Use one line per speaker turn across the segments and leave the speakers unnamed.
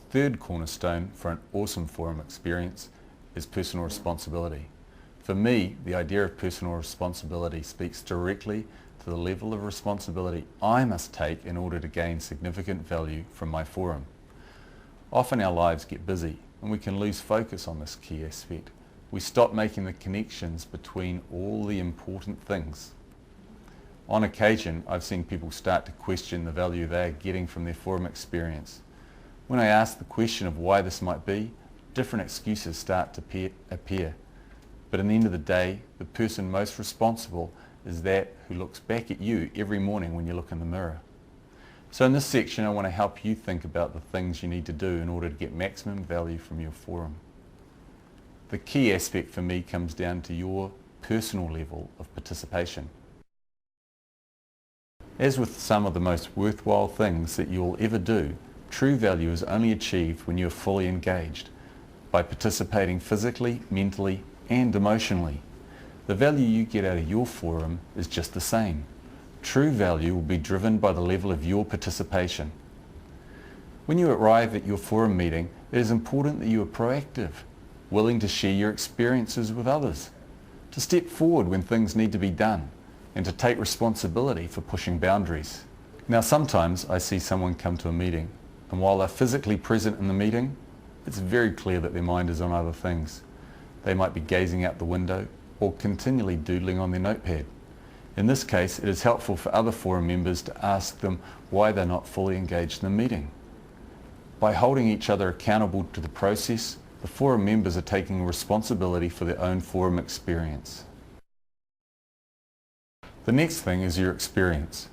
third cornerstone for an awesome forum experience is personal responsibility. For me, the idea of personal responsibility speaks directly to the level of responsibility I must take in order to gain significant value from my forum. Often our lives get busy and we can lose focus on this key aspect. We stop making the connections between all the important things. On occasion, I've seen people start to question the value they are getting from their forum experience. When I ask the question of why this might be, different excuses start to appear. But in the end of the day, the person most responsible is that who looks back at you every morning when you look in the mirror. So in this section, I want to help you think about the things you need to do in order to get maximum value from your forum. The key aspect for me comes down to your personal level of participation. As with some of the most worthwhile things that you'll ever do, true value is only achieved when you're fully engaged, by participating physically, mentally, and emotionally. The value you get out of your forum is just the same. True value will be driven by the level of your participation. When you arrive at your forum meeting, it is important that you are proactive, willing to share your experiences with others, to step forward when things need to be done, and to take responsibility for pushing boundaries. Now sometimes I see someone come to a meeting, and while they're physically present in the meeting, it's very clear that their mind is on other things. They might be gazing out the window or continually doodling on their notepad. In this case, it is helpful for other forum members to ask them why they're not fully engaged in the meeting. By holding each other accountable to the process, the forum members are taking responsibility for their own forum experience. The next thing is your experience.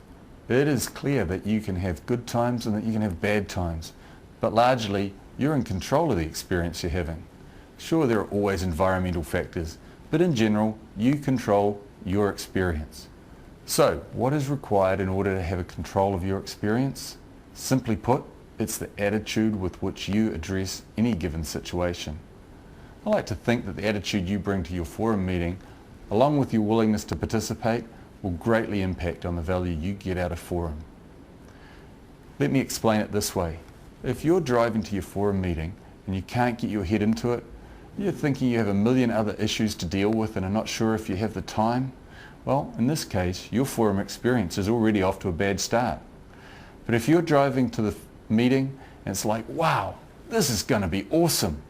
It is clear that you can have good times and that you can have bad times, but largely you're in control of the experience you're having. Sure, there are always environmental factors, but in general, you control your experience. So, what is required in order to have a control of your experience? Simply put, it's the attitude with which you address any given situation. I like to think that the attitude you bring to your forum meeting, along with your willingness to participate, will greatly impact on the value you get out of forum. Let me explain it this way. If you're driving to your forum meeting and you can't get your head into it, you're thinking you have a million other issues to deal with and are not sure if you have the time, well, in this case, your forum experience is already off to a bad start. But if you're driving to the meeting and it's like, wow, this is going to be awesome,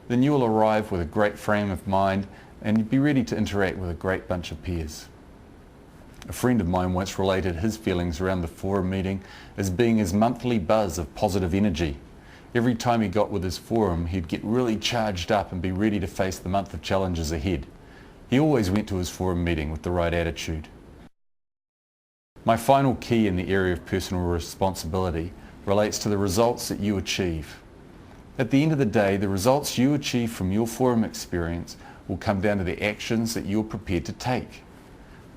then you will arrive with a great frame of mind and be ready to interact with a great bunch of peers. A friend of mine once related his feelings around the forum meeting as being his monthly buzz of positive energy. Every time he got with his forum, he'd get really charged up and be ready to face the month of challenges ahead. He always went to his forum meeting with the right attitude. My final key in the area of personal responsibility relates to the results that you achieve. At the end of the day, the results you achieve from your forum experience will come down to the actions that you're prepared to take.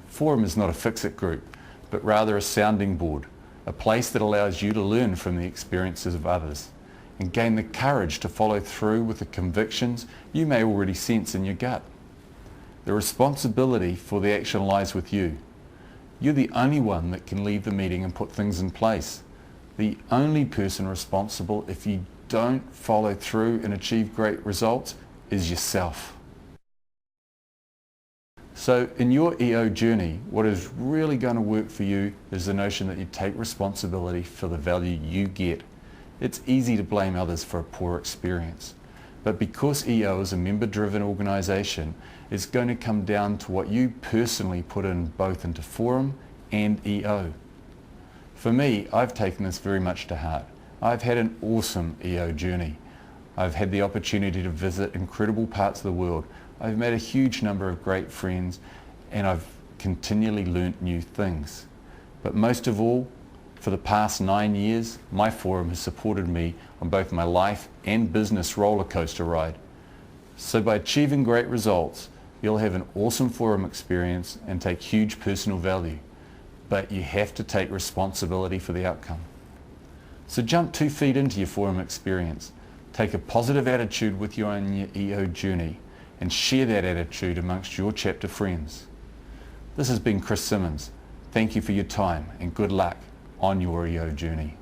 Forum is not a fix-it group, but rather a sounding board, a place that allows you to learn from the experiences of others and gain the courage to follow through with the convictions you may already sense in your gut. The responsibility for the action lies with you. You're the only one that can leave the meeting and put things in place. The only person responsible if you don't follow through and achieve great results is yourself. So in your EO journey, what is really going to work for you is the notion that you take responsibility for the value you get. It's easy to blame others for a poor experience, but because EO is a member-driven organisation, it's going to come down to what you personally put in both into forum and EO. For me, I've taken this very much to heart. I've had an awesome EO journey. I've had the opportunity to visit incredible parts of the world. I've made a huge number of great friends and I've continually learnt new things. But most of all, for the past 9 years, my forum has supported me on both my life and business roller coaster ride. So by achieving great results, you'll have an awesome forum experience and take huge personal value. But you have to take responsibility for the outcome. So jump 2 feet into your forum experience. Take a positive attitude with you on your EO journey and share that attitude amongst your chapter friends. This has been Chris Simmons. Thank you for your time and good luck on your EO journey.